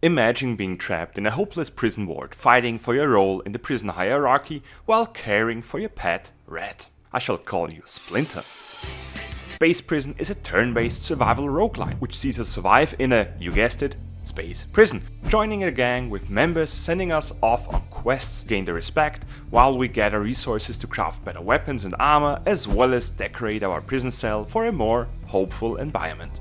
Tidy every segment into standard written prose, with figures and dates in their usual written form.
Imagine being trapped in a hopeless prison ward, fighting for your role in the prison hierarchy while caring for your pet rat. I shall call you Splinter. Space Prison is a turn-based survival roguelike, which sees us survive in a, you guessed it, space prison, joining a gang with members sending us off on quests to gain their respect, while we gather resources to craft better weapons and armor, as well as decorate our prison cell for a more hopeful environment.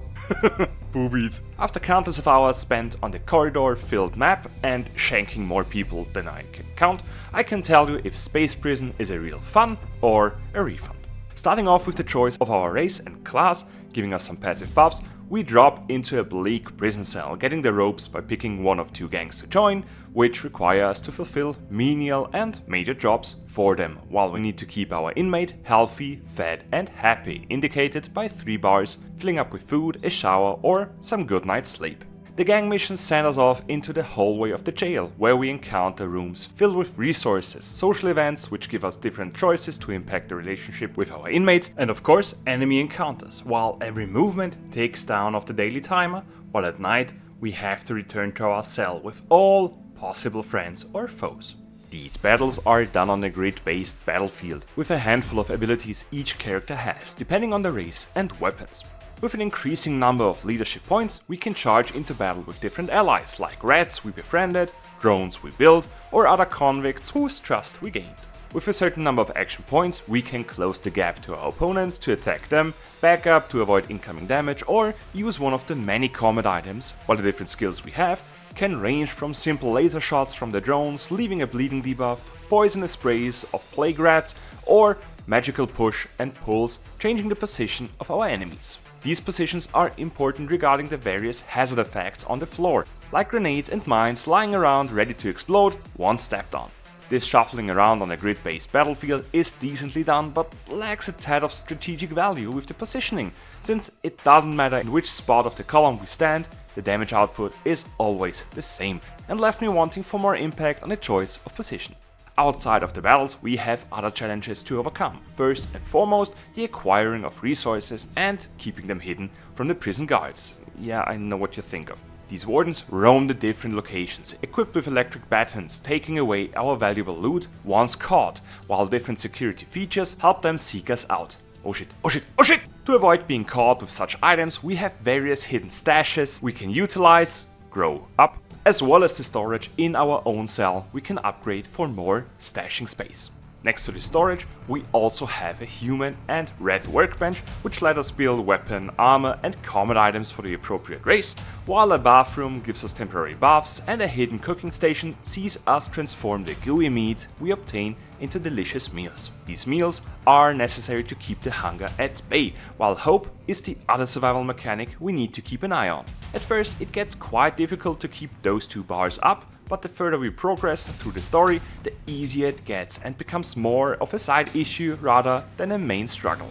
Boobies. After countless of hours spent on the corridor-filled map and shanking more people than I can count, I can tell you if Space Prison is a real fun or a refund. Starting off with the choice of our race and class, giving us some passive buffs, we drop into a bleak prison cell, getting the ropes by picking one of two gangs to join, which require us to fulfill menial and major jobs for them, while we need to keep our inmate healthy, fed and happy, indicated by 3 bars, filling up with food, a shower or some good night's sleep. The gang missions send us off into the hallway of the jail, where we encounter rooms filled with resources, social events which give us different choices to impact the relationship with our inmates, and of course enemy encounters, while every movement takes down of the daily timer, while at night we have to return to our cell with all possible friends or foes. These battles are done on a grid-based battlefield, with a handful of abilities each character has, depending on the race and weapons. With an increasing number of leadership points, we can charge into battle with different allies, like rats we befriended, drones we built, or other convicts whose trust we gained. With a certain number of action points, we can close the gap to our opponents to attack them, back up to avoid incoming damage, or use one of the many combat items, while the different skills we have can range from simple laser shots from the drones, leaving a bleeding debuff, poisonous sprays of plague rats, or magical push and pulls, changing the position of our enemies. These positions are important regarding the various hazard effects on the floor, like grenades and mines lying around ready to explode once stepped on. This shuffling around on a grid-based battlefield is decently done, but lacks a tad of strategic value with the positioning, since it doesn't matter in which spot of the column we stand, the damage output is always the same, and left me wanting for more impact on the choice of position. Outside of the battles, we have other challenges to overcome. First and foremost, the acquiring of resources and keeping them hidden from the prison guards. Yeah, I know what you think of. These wardens roam the different locations, equipped with electric batons, taking away our valuable loot once caught, while different security features help them seek us out. Oh shit, oh shit, oh shit! To avoid being caught with such items, we have various hidden stashes we can utilize, grow up, as well as the storage in our own cell we can upgrade for more stashing space. Next to the storage, we also have a human and red workbench, which let us build weapon, armor and combat items for the appropriate race, while a bathroom gives us temporary baths and a hidden cooking station sees us transform the gooey meat we obtain into delicious meals. These meals are necessary to keep the hunger at bay, while hope is the other survival mechanic we need to keep an eye on. At first it gets quite difficult to keep those 2 bars up, but the further we progress through the story, the easier it gets and becomes more of a side issue rather than a main struggle.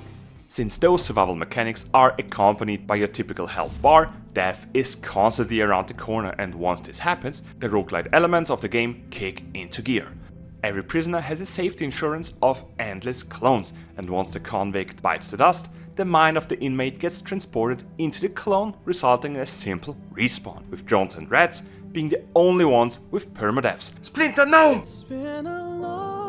Since those survival mechanics are accompanied by your typical health bar, death is constantly around the corner, and once this happens, the roguelike elements of the game kick into gear. Every prisoner has a safety insurance of endless clones, and once the convict bites the dust, the mind of the inmate gets transported into the clone, resulting in a simple respawn, with drones and rats being the only ones with permadeaths. Splinter, no!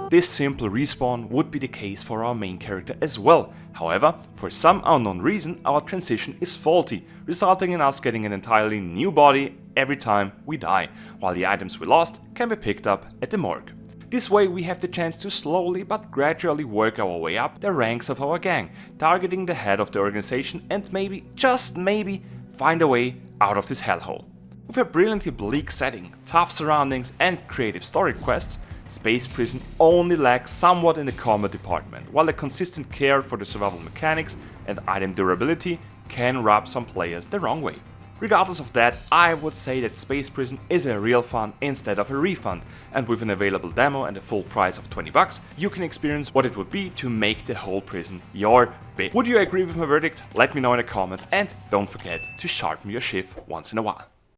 This simple respawn would be the case for our main character as well. However, for some unknown reason, our transition is faulty, resulting in us getting an entirely new body every time we die, while the items we lost can be picked up at the morgue. This way we have the chance to slowly but gradually work our way up the ranks of our gang, targeting the head of the organization and maybe, just maybe, find a way out of this hellhole. With a brilliantly bleak setting, tough surroundings and creative story quests, Space Prison only lacks somewhat in the combat department, while a consistent care for the survival mechanics and item durability can rub some players the wrong way. Regardless of that, I would say that Space Prison is a real fun instead of a refund, and with an available demo and a full price of $20, you can experience what it would be to make the whole prison your bitch. Would you agree with my verdict? Let me know in the comments, and don't forget to sharpen your shiv once in a while.